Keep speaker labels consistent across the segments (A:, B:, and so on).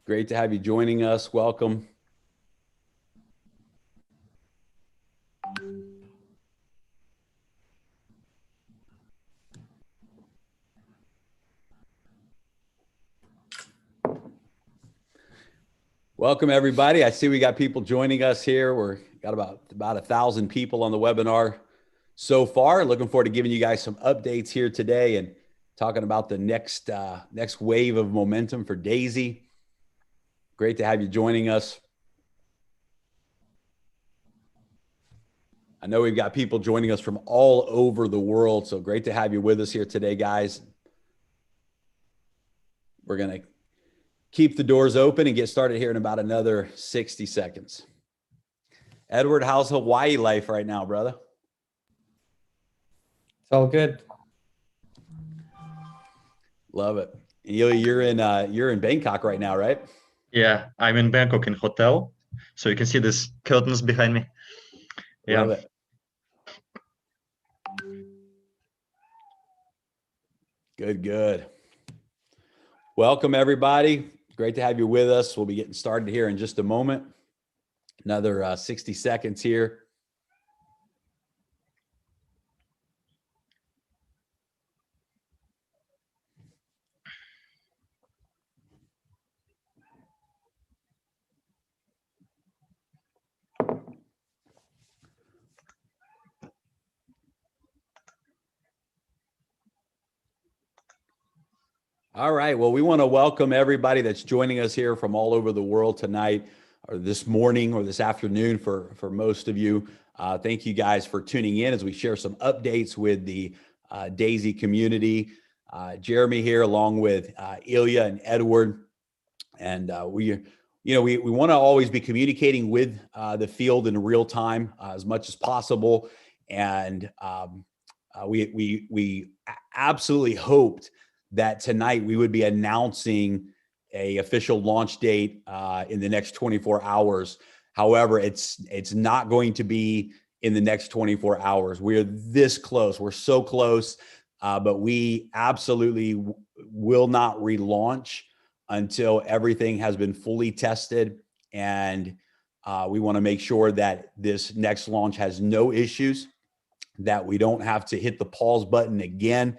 A: Great to have you joining us. Welcome. Welcome, everybody. I see we got people joining us here. We're got about 1,000 people on the webinar so far. Looking forward to giving you guys some updates here today and talking about the next wave of momentum for Daisy. Great to have you joining us. I know we've got people joining us from all over the world, so great to have you with us here today, guys. We're going to keep the doors open and get started here in about another 60 seconds. Edward, how's Hawaii life right now, brother?
B: It's all good.
A: Love it. You're in Bangkok right now, right?
C: Yeah, I'm in Bangkok in hotel, so you can see these curtains behind me. Yeah.
A: Love it. Good. Welcome, everybody. Great to have you with us. We'll be getting started here in just a moment. Another 60 seconds here. All right. Well, we want to welcome everybody that's joining us here from all over the world tonight, or this morning, or this afternoon for most of you. Thank you guys for tuning in as we share some updates with the Daisy community. Jeremy here, along with Ilya and Edward, and we want to always be communicating with the field in real time as much as possible, and we absolutely hoped that tonight we would be announcing a official launch date in the next 24 hours. However, it's not going to be in the next 24 hours. We're this close. We're so close, but we absolutely will not relaunch until everything has been fully tested. And we want to make sure that this next launch has no issues, that we don't have to hit the pause button again,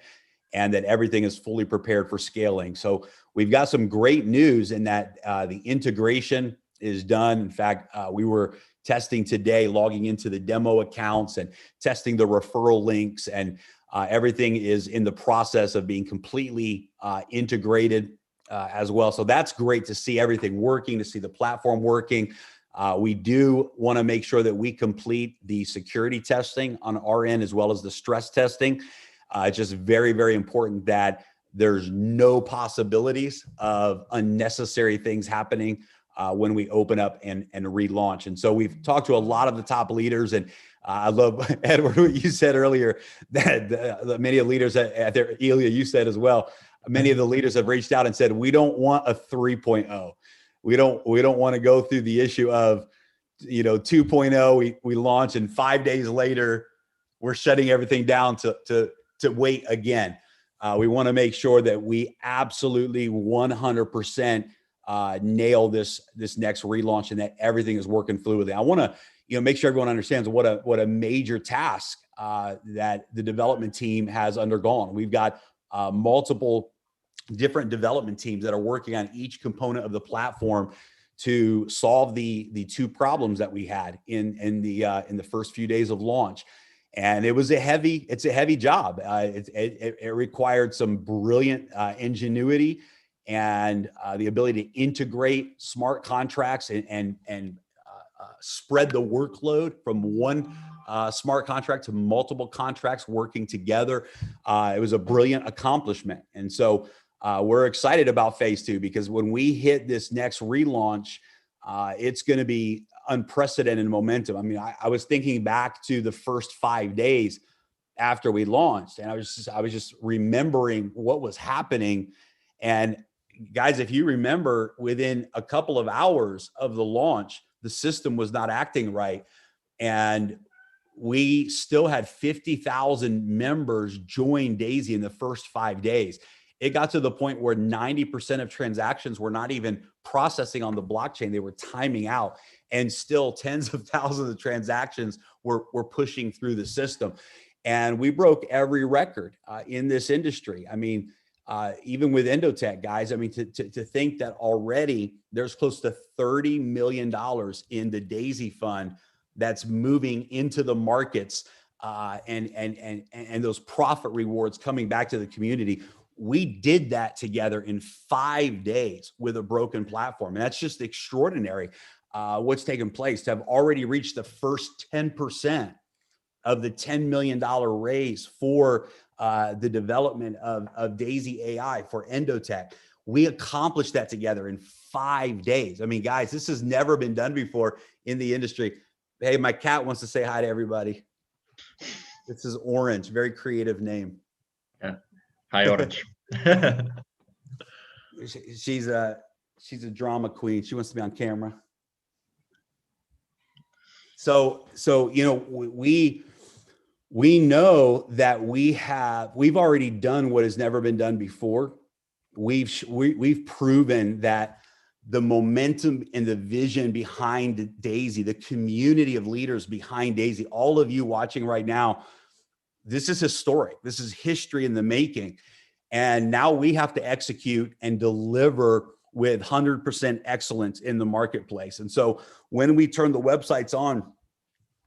A: and that everything is fully prepared for scaling. So we've got some great news in that the integration is done. In fact, we were testing today, logging into the demo accounts and testing the referral links, and everything is in the process of being completely integrated as well. So that's great to see everything working, to see the platform working. We do want to make sure that we complete the security testing on our end, as well as the stress testing. It's just very, very important that there's no possibilities of unnecessary things happening when we open up and relaunch. And so we've talked to a lot of the top leaders, and I love, Edward, what you said earlier, that many of the leaders at there, Ilya, you said as well, many of the leaders have reached out and said, we don't want a 3.0. We don't want to go through the issue of, 2.0, we launch, and 5 days later, we're shutting everything down to wait again. We want to make sure that we absolutely 100% nail this next relaunch, and that everything is working fluidly. I want to make sure everyone understands what a major task that the development team has undergone. We've got multiple different development teams that are working on each component of the platform to solve the two problems that we had in the first few days of launch. And it's a heavy job. It required some brilliant ingenuity and the ability to integrate smart contracts and spread the workload from one smart contract to multiple contracts working together. It was a brilliant accomplishment. And so we're excited about phase two, because when we hit this next relaunch, it's going to be unprecedented momentum. I mean, I was thinking back to the first 5 days after we launched, and I was just remembering what was happening. And guys, if you remember, within a couple of hours of the launch, the system was not acting right, and we still had 50,000 members join Daisy in the first 5 days. it got to the point where 90% of transactions were not even processing on the blockchain. They were timing out, and still tens of thousands of transactions were pushing through the system. And we broke every record in this industry. I mean, even with Endotech, guys, I mean, to think that already there's close to $30 million in the Daisy Fund that's moving into the markets, and those profit rewards coming back to the community. We did that together in 5 days with a broken platform. And that's just extraordinary. What's taken place to have already reached the first 10% of the $10 million raise for the development of Daisy AI for Endotech. We accomplished that together in 5 days. I mean, guys, this has never been done before in the industry. Hey, my cat wants to say hi to everybody. This is Orange, very creative name.
C: Yeah. Hi, Orange.
A: She's a drama queen. She wants to be on camera. So you know, we know that we've already done what has never been done before. We've proven that the momentum and the vision behind Daisy, the community of leaders behind Daisy, all of you watching right now, this is historic. This is history in the making. And now we have to execute and deliver with 100% excellence in the marketplace. And so when we turn the websites on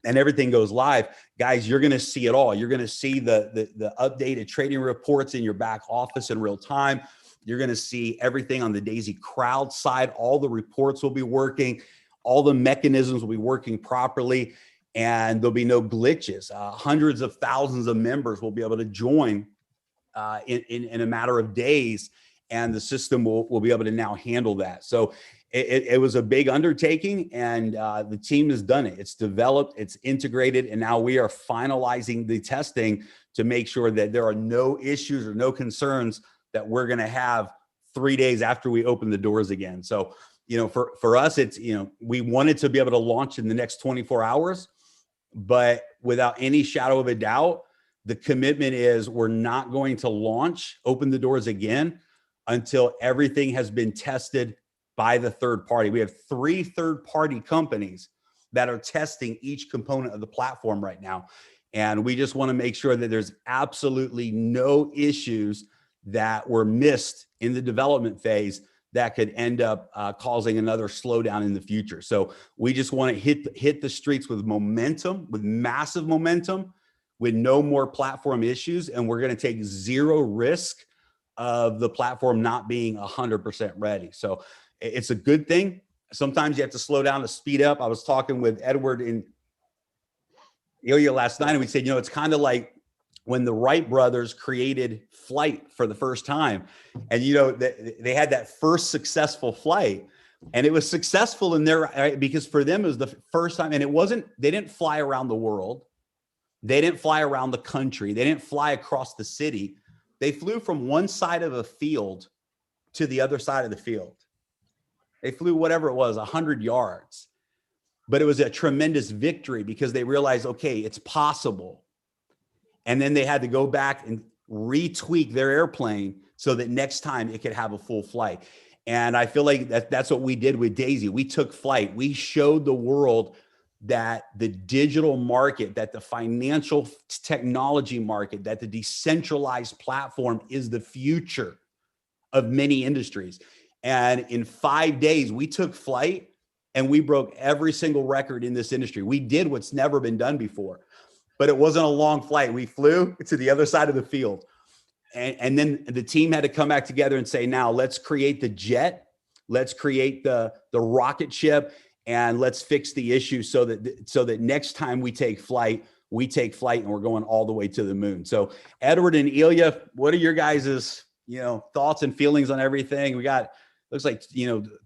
A: and everything goes live, guys, you're going to see it all. You're going to see the updated trading reports in your back office in real time. You're going to see everything on the Daisy crowd side. All the reports will be working. All the mechanisms will be working properly, and there'll be no glitches. Hundreds of thousands of members will be able to join in a matter of days, and the system will be able to now handle that. So it was a big undertaking, and the team has done it. It's developed, it's integrated, and now we are finalizing the testing to make sure that there are no issues or no concerns that we're going to have 3 days after we open the doors again. So, you know, for us, it's, you know, we wanted to be able to launch in the next 24 hours, but without any shadow of a doubt, the commitment is we're not going to launch, open the doors again until everything has been tested by the third party. We have 3 third-party companies that are testing each component of the platform right now. And we just want to make sure that there's absolutely no issues that were missed in the development phase that could end up causing another slowdown in the future. So we just want to hit the streets with momentum, with massive momentum, with no more platform issues. And we're going to take zero risk of the platform not being 100% ready. So it's a good thing. Sometimes you have to slow down to speed up. I was talking with Edward and Ilya last night, and we said, you know, it's kind of like when the Wright brothers created flight for the first time. And, you know, they had that first successful flight, and it was successful in their, because for them it was the first time. And it wasn't, they didn't fly around the world. They didn't fly around the country. They didn't fly across the city. They flew from one side of a field to the other side of the field. They flew whatever it was, 100 yards, but it was a tremendous victory because they realized, okay, it's possible. And then they had to go back and retweak their airplane so that next time it could have a full flight. And I feel like that's what we did with Daisy. We took flight. We showed the world that the digital market, that the financial technology market, that the decentralized platform is the future of many industries. And in 5 days, we took flight and we broke every single record in this industry. We did what's never been done before. But it wasn't a long flight. We flew to the other side of the field. And then the team had to come back together and say, now let's create the jet, let's create the rocket ship, and let's fix the issue so that next time we take flight and we're going all the way to the moon. So Edward and Ilya, what are your guys' thoughts and feelings on everything? We got, looks like,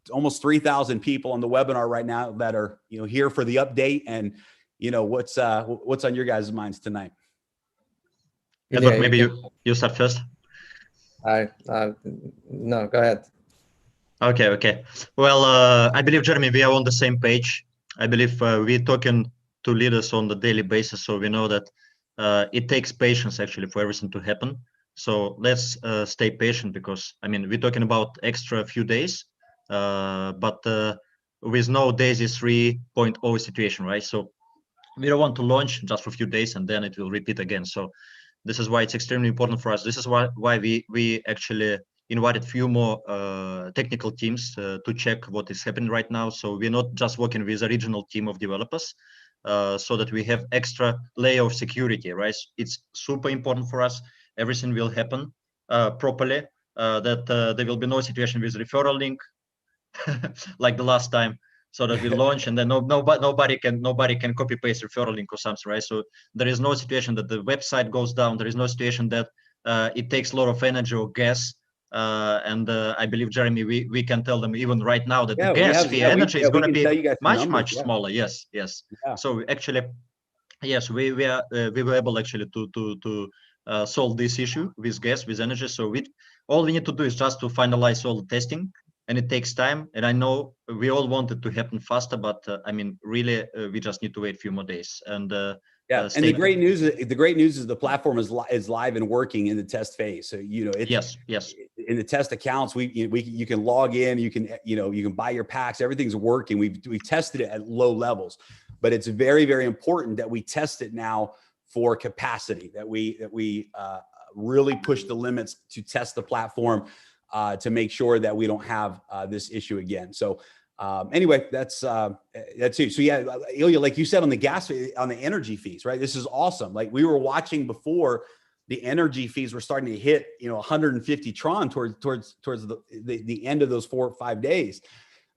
A: almost 3,000 people on the webinar right now that are, here for the update. And what's on your guys' minds tonight?
C: Edward, maybe you start first.
B: No, go ahead.
C: Okay. Well, I believe, Jeremy, we are on the same page. I believe we're talking to leaders on the daily basis, so we know that it takes patience actually for everything to happen. So let's stay patient, because I mean, we're talking about extra few days, but with no DAISY 3.0 situation, right? So we don't want to launch just for a few days and then it will repeat again. So this is why it's extremely important for us. This is why we actually invited few more technical teams to check what is happening right now. So we're not just working with a regional team of developers, so that we have extra layer of security, right? It's super important for us. Everything will happen properly. That there will be no situation with referral link like the last time, so that we launch and then nobody can copy paste referral link or something, right? So there is no situation that the website goes down. There is no situation that it takes a lot of energy or gas. And I believe, Jeremy, we can tell them even right now that the
A: Yeah, we
C: gas
A: have.
C: fee
A: Yeah,
C: energy is
A: we
C: going to
A: can tell
C: be
A: you guys some numbers.
C: much
A: Yeah.
C: smaller. Yes.
A: Yeah.
C: So actually, yes, we were able actually to solve this issue with gas, with energy. So all we need to do is just to finalize all the testing, and it takes time. And I know we all want it to happen faster, but I mean, really, we just need to wait a few more days. And
A: Yeah, and the great news is the platform is live and working in the test phase. So it's
C: yes.
A: in the test accounts. You can log in, you can buy your packs. Everything's working. We've tested it at low levels, but it's very, very important that we test it now for capacity. That we really push the limits to test the platform to make sure that we don't have this issue again. So. Anyway, that's it. So yeah, Ilya, like you said on the energy fees, right? This is awesome. Like we were watching before, the energy fees were starting to hit, 150 Tron towards the end of those 4 or 5 days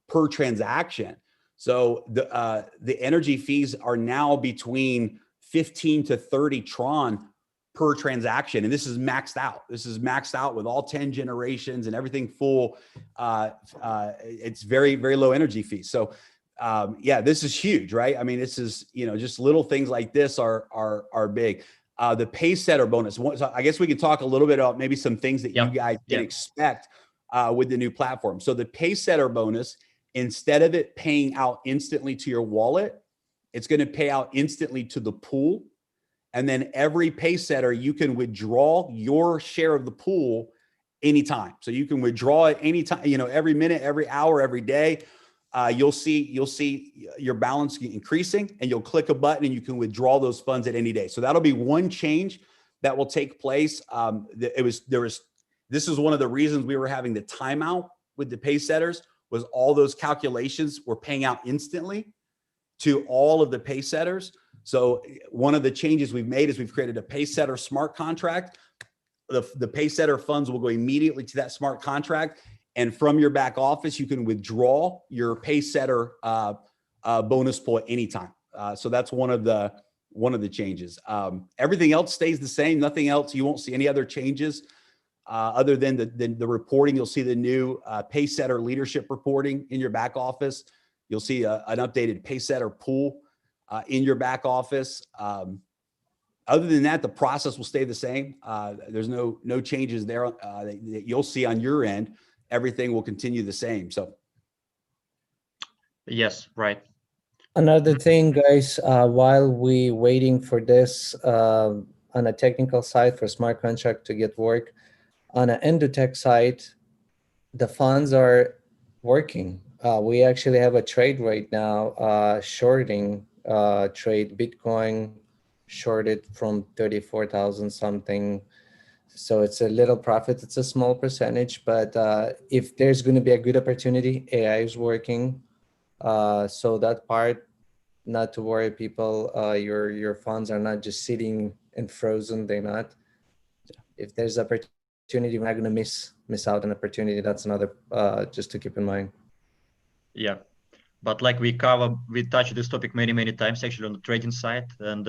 A: per transaction. So the energy fees are now between 15 to 30 Tron per transaction. And this is maxed out. This is maxed out with all 10 generations and everything full. It's very, very low energy fees. So yeah, this is huge, right? I mean, this is, just little things like this are big. The Pacesetter bonus. So I guess we can talk a little bit about maybe some things that you guys can expect with the new platform. So the Pacesetter bonus, instead of it paying out instantly to your wallet, it's going to pay out instantly to the pool. And then every Pacesetter, you can withdraw your share of the pool anytime. So you can withdraw it anytime, every minute, every hour, every day. You'll see your balance increasing, and you'll click a button and you can withdraw those funds at any day. So that'll be one change that will take place. This is one of the reasons we were having the timeout with the Pacesetters, was all those calculations were paying out instantly to all of the Pacesetters. So one of the changes we've made is we've created a Pacesetter smart contract. The Pacesetter funds will go immediately to that smart contract. And from your back office, you can withdraw your Pacesetter bonus pool at any time. So that's one of the changes. Everything else stays the same. Nothing else. You won't see any other changes other than the reporting. You'll see the new Pacesetter leadership reporting in your back office. You'll see an updated Pacesetter pool in your back office. Other than that, the process will stay the same. There's no changes there that you'll see on your end. Everything will continue the same. So,
C: yes, right.
B: Another thing, guys, while we waiting for this on a technical side for smart contract to get work, on an Endotech side, the funds are working. We actually have a trade right now, shorting trade Bitcoin shorted from 34,000 something. So it's a little profit. It's a small percentage, but if there's going to be a good opportunity, AI is working. So that part, not to worry, people. Your funds are not just sitting and frozen. They're not. If there's opportunity, we're not going to miss out on opportunity. That's another just to keep in mind.
C: Yeah, but like we touched this topic many times actually on the trading side, and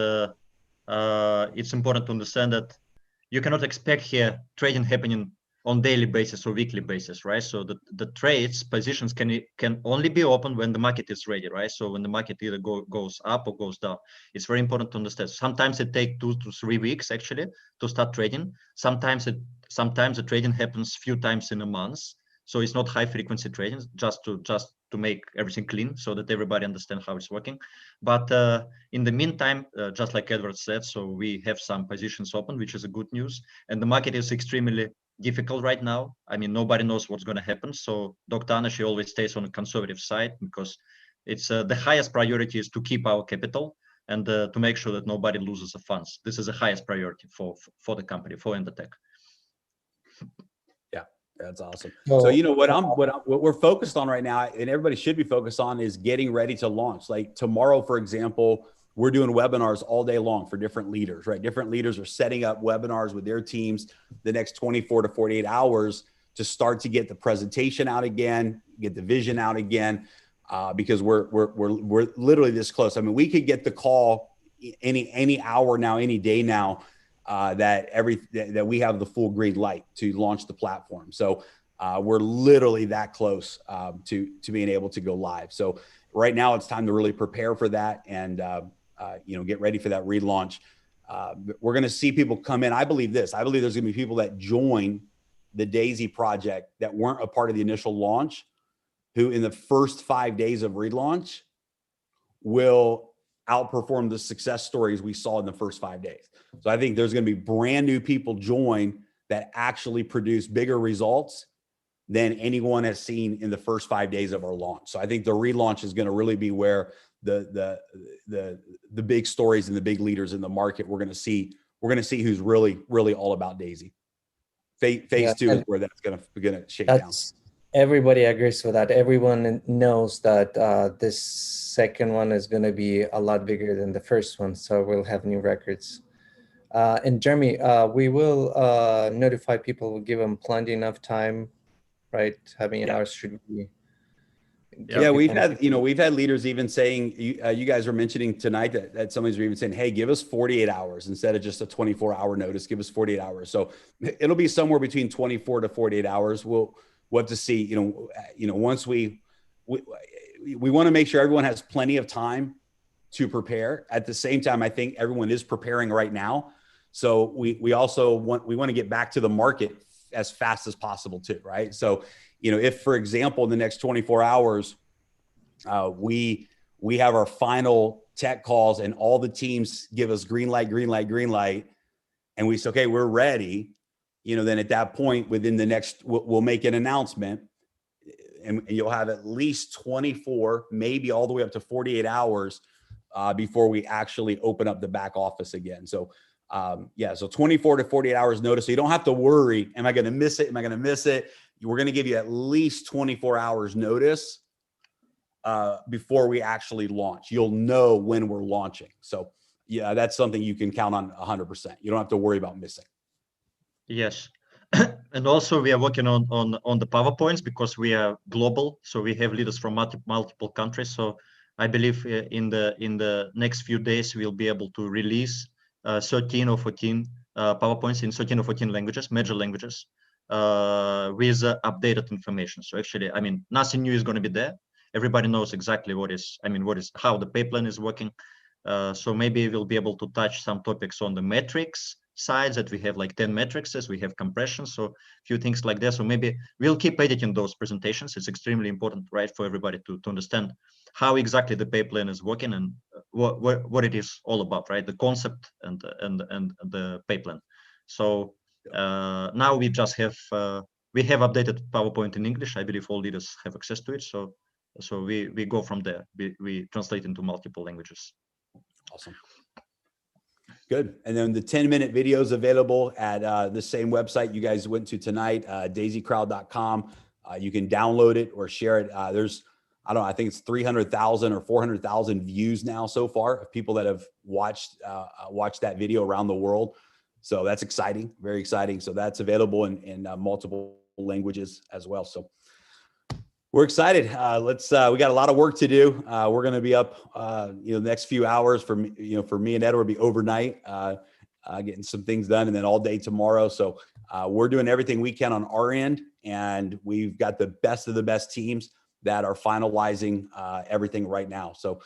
C: it's important to understand that you cannot expect here trading happening on daily basis or weekly basis, right? So the trades positions can only be open when the market is ready, right? So when the market either goes up or goes down. It's very important to understand. Sometimes it takes 2 to 3 weeks actually to start trading. Sometimes the trading happens few times in a month. So it's not high frequency trading, just to make everything clean so that everybody understands how it's working. But in the meantime, just like Edward said, so we have some positions open, which is a good news. And the market is extremely difficult right now. I mean, nobody knows what's going to happen. So Dr. Anna, she always stays on the conservative side because it's the highest priority is to keep our capital and to make sure that nobody loses the funds. This is the highest priority for the company, for Endotech.
A: Yeah, that's awesome.
B: So-
A: So you know what we're focused on right now, and everybody should be focused on, is getting ready to launch. Like tomorrow, for example, we're doing webinars all day long for different leaders, right? Different leaders are setting up webinars with their teams the next 24 to 48 hours to start to get the presentation out again, get the vision out again, because we're literally this close. I mean, we could get the call any hour now, any day now, that we have the full green light to launch the platform. So we're literally that close to being able to go live. So right now it's time to really prepare for that and get ready for that relaunch. We're going to see people come in. I believe there's going to be people that join the Daisy project that weren't a part of the initial launch, who in the first 5 days of relaunch will outperform the success stories we saw in the first 5 days. So I think there's going to be brand new people join that actually produce bigger results than anyone has seen in the first 5 days of our launch. So I think the relaunch is going to really be where the big stories and the big leaders in the market we're going to see who's really all about Daisy. Phase two is where that's going to shake down.
B: Everybody agrees with that. Everyone knows that this second one is going to be a lot bigger than the first one. So we'll have new records. And Jeremy, we will notify people. We'll give them plenty enough time, right? How many hours should we?
A: Yeah, we've had leaders even saying, you guys were mentioning tonight that somebody's even saying, hey, give us 48 hours instead of just a 24-hour notice. Give us 48 hours. So it'll be somewhere between 24 to 48 hours. We'll have to see. Once we want to make sure everyone has plenty of time to prepare. At the same time, I think everyone is preparing right now. So we also want to get back to the market as fast as possible too, right? So if, for example, in the next 24 hours, we have our final tech calls and all the teams give us green light, and we say, okay, we're ready, then at that point, within the next, we'll make an announcement, and you'll have at least 24, maybe all the way up to 48 hours before we actually open up the back office again. So so 24 to 48 hours notice. So you don't have to worry, am I going to miss it? We're going to give you at least 24 hours notice before we actually launch. You'll know when we're launching. So yeah, that's something you can count on 100%. You don't have to worry about missing.
C: Yes. And also we are working on the PowerPoints because we are global. So we have leaders from multiple countries. So I believe in the next few days, we'll be able to release 13 or 14 PowerPoints in 13 or 14 languages, major languages, with updated information. So actually, I mean, nothing new is going to be there. Everybody knows exactly how the pay plan is working. So maybe we'll be able to touch some topics on the metrics sides that we have, like 10 metrics, we have compression, so a few things like that. So maybe we'll keep editing those presentations. It's extremely important, right, for everybody to understand how exactly the pay plan is working and what it is all about, right? The concept and the pay plan. So now we just have we have updated PowerPoint in English. I believe all leaders have access to it. So we go from there. We translate into multiple languages.
A: Awesome. Good. And then the 10-minute video is available at the same website you guys went to tonight, daisycrowd.com. You can download it or share it. There's, I think it's 300,000 or 400,000 views now so far of people that have watched that video around the world. So that's exciting, very exciting. So that's available in multiple languages as well. So we're excited. We got a lot of work to do. We're going to be up, the next few hours for me and Edward, be overnight, getting some things done, and then all day tomorrow. So we're doing everything we can on our end, and we've got the best of the best teams that are finalizing everything right now. So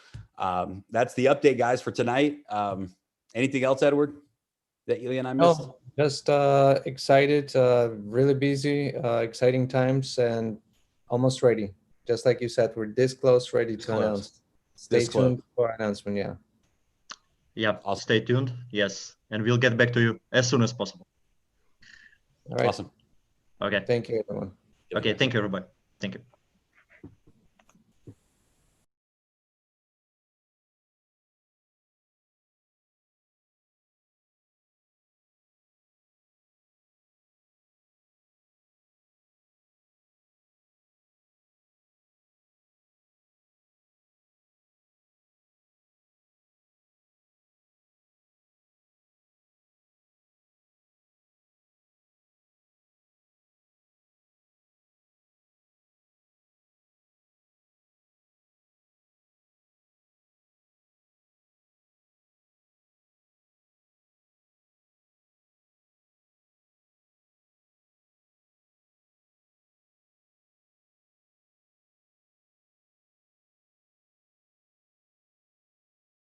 A: that's the update, guys, for tonight. Anything else, Edward? that Ilian I missed?
B: Oh, just excited, really busy, exciting times, and almost ready. Just like you said, we're this close, ready to
A: close.
B: announce. Stay
A: This close.
B: tuned for announcement. Yeah.
C: Yeah,
A: Awesome.
C: stay tuned. Yes, and we'll get back to you as soon as possible.
B: All right.
A: Awesome.
C: Okay.
B: Thank you, everyone.
C: Okay. Thank you, everybody. Thank you.